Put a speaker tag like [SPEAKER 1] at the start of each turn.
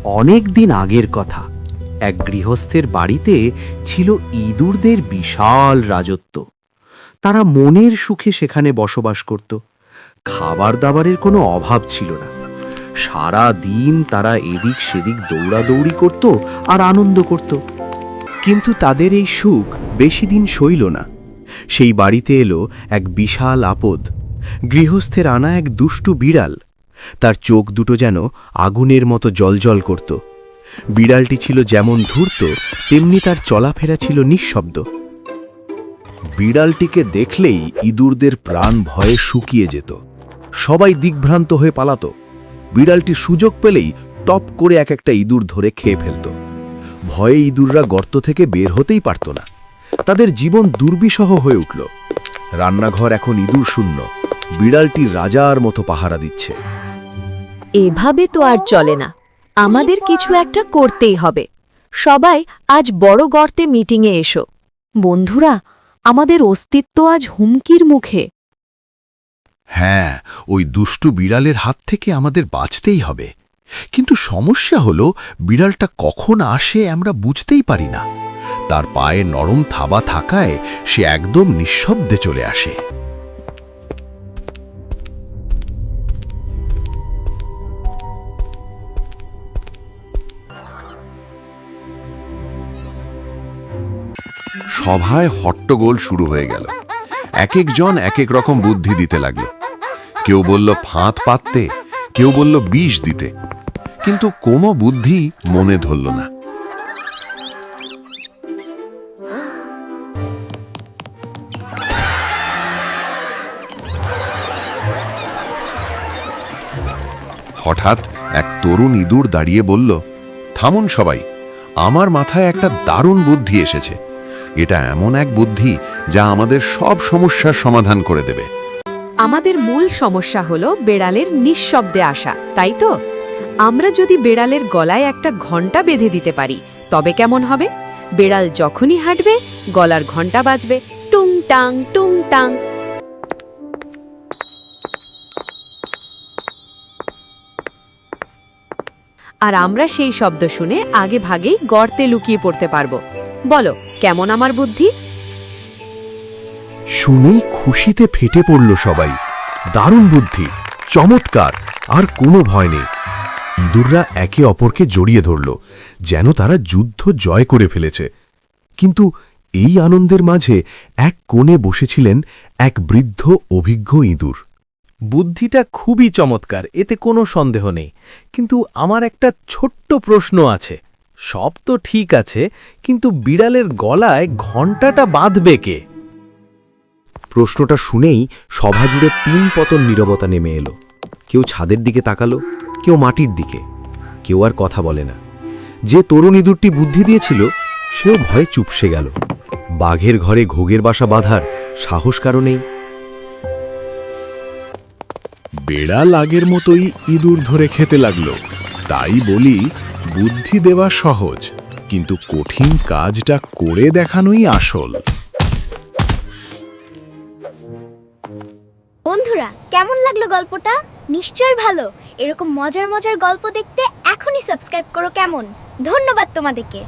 [SPEAKER 1] অনেক দিন আগের কথা। এক গৃহস্থের বাড়িতে ছিল ইঁদুরদের বিশাল রাজত্ব। তারা মনের সুখে সেখানে বসবাস করত। খাবার দাবারের কোনো অভাব ছিল না। সারা দিন তারা এদিক সেদিক দৌড়াদৌড়ি করত আর আনন্দ করত।
[SPEAKER 2] কিন্তু তাদের এই সুখ বেশি দিন সইল না। সেই বাড়িতে এলো এক বিশাল আপদ। গৃহস্থের আনা এক দুষ্টু বিড়াল। তার চোখ দুটো যেন আগুনের মতো জ্বলজ্বল করত। বিড়ালটি ছিল যেমন ধূর্ত, তেমনি তার চলাফেরা ছিল নিঃশব্দ।
[SPEAKER 3] বিড়ালটিকে দেখলেই ইঁদুরদের প্রাণ ভয়ে শুকিয়ে যেত। সবাই দিগ্ভ্রান্ত হয়ে পালাত। বিড়ালটি সুযোগ পেলেই টপ করে এক একটা ইঁদুর ধরে খেয়ে ফেলত। ভয়ে ইঁদুররা গর্ত থেকে বের হতেই পারত না। তাদের জীবন দুর্বিষহ হয়ে উঠল। রান্নাঘর এখন ইঁদুর শূন্য। বিড়ালটি রাজার মতো পাহারা দিচ্ছে।
[SPEAKER 4] এভাবে তো আর চলে না, আমাদের কিছু একটা করতেই হবে। সবাই আজ বড় গর্তে মিটিংয়ে এসো। বন্ধুরা, আমাদের অস্তিত্ব আজ হুমকির মুখে।
[SPEAKER 3] হ্যাঁ, ওই দুষ্টু বিড়ালের হাত থেকে আমাদের বাঁচতেই হবে। কিন্তু সমস্যা হলো, বিড়ালটা কখন আসে আমরা বুঝতেই পারি না। তার পায়ে নরম থাবা থাকায় সে একদম নিঃশব্দে চলে আসে। সভায় হট্টগোল শুরু হয়ে গেল। এক একজন এক এক রকম বুদ্ধি দিতে লাগলো। কেউ বলল ফাঁদ পাততে, কেউ বলল বিষ দিতে, কিন্তু কোনো বুদ্ধি মনে ধরল না। হঠাৎ এক তরুণ ইঁদুর দাঁড়িয়ে বলল, থামুন সবাই, আমার মাথায় একটা দারুণ বুদ্ধি এসেছে। এটা এমন এক বুদ্ধি যা আমাদের সব সমস্যার সমাধান করে দেবে।
[SPEAKER 4] আমাদের মূল সমস্যা হলো বেড়ালের নিঃশব্দে আসা, তাই তো? আমরা যদি বেড়ালের গলায় একটা ঘণ্টা বেঁধে দিতে পারি, তবে কেমন হবে? বেড়াল যখনই হাঁটবে, গলার ঘণ্টা বাজবে, টুং টাং টুং টাং। আর আমরা সেই শব্দ শুনে আগে ভাগেই গর্তে লুকিয়ে পড়তে পারবো। বলো, কেমন আমার বুদ্ধি?
[SPEAKER 2] শুনেই খুশিতে ফেটে পড়ল সবাই। দারুণ বুদ্ধি, চমৎকার, আর কোনো ভয় নেই। ইঁদুররা একে অপরকে জড়িয়ে ধরল, যেন তারা যুদ্ধ জয় করে ফেলেছে। কিন্তু এই আনন্দের মাঝে এক কোণে বসেছিলেন এক বৃদ্ধ অভিজ্ঞ ইঁদুর।
[SPEAKER 5] বুদ্ধিটা খুবই চমৎকার, এতে কোনো সন্দেহ নেই। কিন্তু আমার একটা ছোট্ট প্রশ্ন আছে। সব তো ঠিক আছে, কিন্তু বিড়ালের গলায় ঘণ্টাটা বাঁধবে কে?
[SPEAKER 2] প্রশ্নটা শুনেই সভা জুড়ে তিন পতন নীরবতা নেমে এলো। কেউ ছাদের দিকে তাকালো, কেউ মাটির দিকে, কেউ আর কথা বলে না। যে তরুণ ইঁদুরটি বুদ্ধি দিয়েছিল, সেও ভয়ে চুপসে গেল। বাঘের ঘরে ঘোগের বাসা বাঁধার সাহস কারো নেই।
[SPEAKER 3] বেড়াল আগের মতোই ইঁদুর ধরে খেতে লাগলো। তাই বলি, বুদ্ধি দেওয়া সহজ, কিন্তু কঠিন কাজটা করে দেখানোই আসল।
[SPEAKER 6] বন্ধুরা, কেমন লাগলো গল্পটা? নিশ্চয়ই ভালো। এরকম মজার মজার গল্প দেখতে এখনই সাবস্ক্রাইব করো। কেমন? ধন্যবাদ তোমাদেরকে।